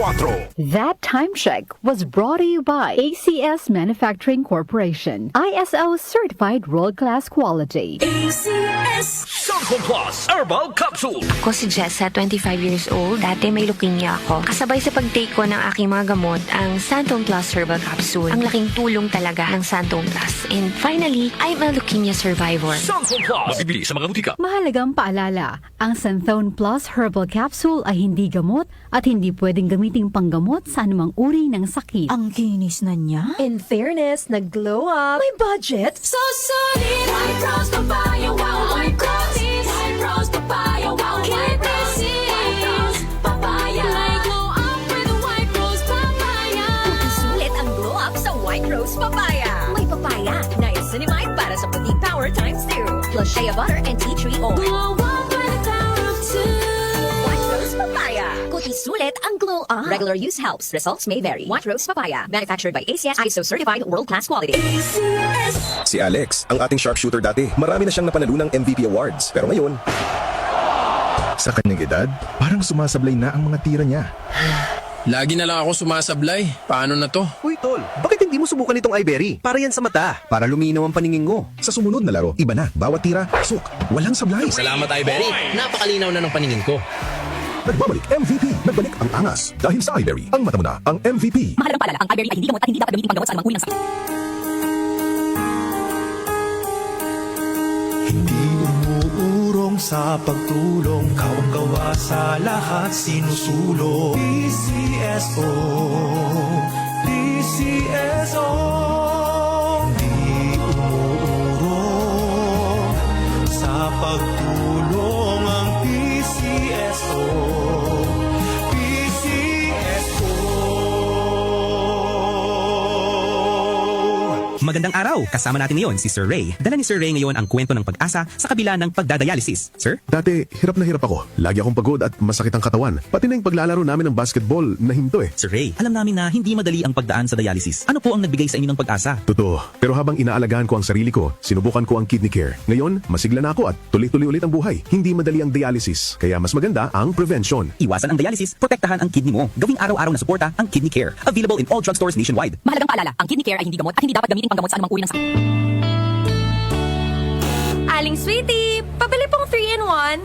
That time check was brought to you by ACS Manufacturing Corporation. ISO certified world-class quality. ACS Santon Plus Herbal Capsule. Ako si Jessa, 25 years old. Dati may leukemia ako. Kasabay sa pag-take ko ng aking mga gamot, ang Santon Plus Herbal Capsule. Ang laking tulong talaga ng Santon Plus. And finally, I'm a leukemia survivor. Santon Plus. Mabibili sa mga butika. Mahalagang paalala, ang Santhone Plus Herbal Capsule ay hindi gamot at hindi pwedeng gamiting panggamot sa anumang uri ng sakit. Ang kinis na niya. In fairness, nag-glow up. May budget. So solid. White Rose Papaya, wow. White Rose. White Rose Papaya, wow. White Rose. White Rose Papaya. Like glow up with White Rose Papaya. Sulit ang glow up sa White Rose Papaya. May papaya, niacinamide para sa puting power times 2. Plus shea butter and tea tree oil. Glow up with the power of 2. White Rose Papaya. Kuti sulit ang glow up. Regular use helps. Results may vary. White Rose Papaya. Manufactured by ACS ISO certified world-class quality. ACS. Si Alex, ang ating sharpshooter dati, marami na siyang napanalo ng MVP awards. Pero ngayon, sa kanyang edad, parang sumasablay na ang mga tira niya. Lagi na lang ako sumasablay. Paano na to? Uy, tol, bakit hindi mo subukan itong iBerry? Para yan sa mata, para luminaw ang paningin mo. Sa sumunod na laro, iba na. Bawat tira, pasok. Walang sablay. Salamat, Iberry. Napakalinaw na ng paningin ko. Nagbabalik MVP. Nagbalik ang angas. Dahil sa iBerry, ang mata mo na ang MVP. Mahalagang paalala, ang iBerry ay hindi gamot at hindi dapat gamitin panggamot sa anumang uri ng sakit. Hindi umuurong sa pagtulong, kawang-gawa sa lahat sinusulong. PCSO, PCSO. Hindi umuurong sa pagtulong ang PCSO, PCSO. Magandang araw! Kasama natin ngayon si Sir Ray. Dala ni Sir Ray ngayon ang kwento ng pag-asa sa kabila ng pagdadialysis. Sir? Dati, hirap na hirap ako. Lagi akong pagod at masakit ang katawan. Pati na yung paglalaro namin ng basketball na hinto eh. Sir Ray, alam namin na hindi madali ang pagdaan sa dialysis. Ano po ang nagbigay sa inyo ng pag-asa? Totoo. Pero habang inaalagaan ko ang sarili ko, sinubukan ko ang kidney care. Ngayon, masigla na ako at tuloy-tuloy ulit ang buhay. Hindi madali ang dialysis. Kaya mas maganda ang prevention. Iwasan ang dialysis, protektahan ang kidney mo. Gawing araw-araw na suporta ang kidney care. Available in all drugstores nationwide. Mahalagang paalala, ang kidney care ay hindi gamot at hindi dapat gamitin panggamot sa anumang uri ng sakit. Aling Sweetie, pabili pong 3-in-1.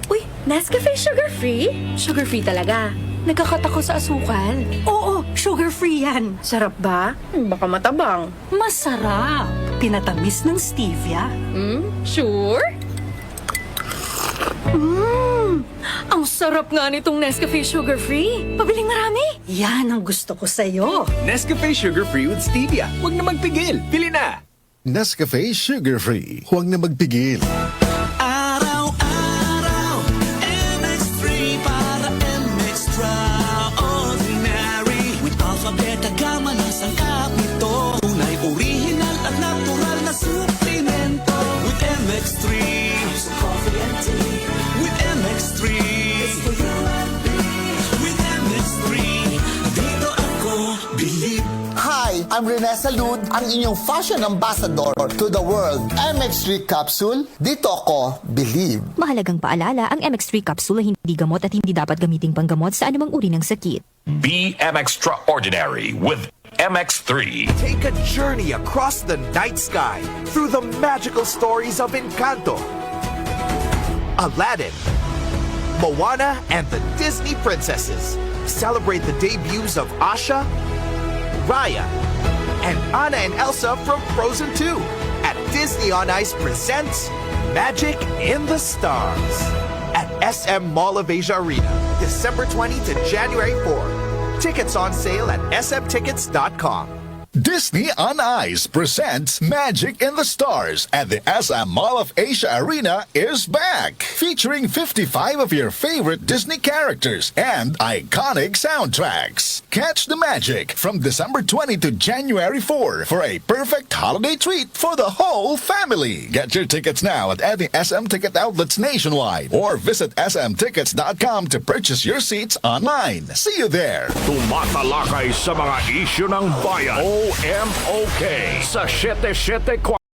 Uy, Nescafe sugar-free? Sugar-free talaga. Nagkakat ako sa asukal. Oo, sugar-free yan. Sarap ba? Baka matabang. Masarap. Tinatamis ng stevia. Sure? Ang sarap nga nitong Nescafe sugar-free. Pabiling marami. Yan ang gusto ko sa'yo. Nescafe Sugar Free with Stevia. Huwag na magpigil. Pili na. Nescafe Sugar Free. Huwag na magpigil. Araw-araw, MX3 para extraordinary. With alphabet, gamma na sangkap nito. Tunay, original at natural na suplemento. With MX3, so coffee and tea. With MX3, it's for you and me. With MX3, dito ako believe. Hi, I'm Rene Salud, ang inyong fashion ambassador to the world. MX3 Capsule, dito ako believe. Mahalagang paalala, ang MX3 capsule ay hindi gamot at hindi dapat gamiting panggamot sa anumang uri ng sakit. Be extraordinary with MX3. Take a journey across the night sky through the magical stories of Encanto, Aladdin, Moana, and the Disney princesses. Celebrate the debuts of Asha, Raya, and Anna and Elsa from Frozen 2 at Disney on Ice presents Magic in the Stars at SM Mall of Asia Arena, December 20 to January 4. Tickets on sale at smtickets.com. Disney on Ice presents Magic in the Stars at the SM Mall of Asia Arena is back, featuring 55 of your favorite Disney characters and iconic soundtracks. Catch the magic from December 20 to January 4 for a perfect holiday treat for the whole family. Get your tickets now at any SM ticket outlets nationwide or visit smtickets.com to purchase your seats online. See you there. Tumatalakay sa mga isyu ng bayan. OMOK sa 77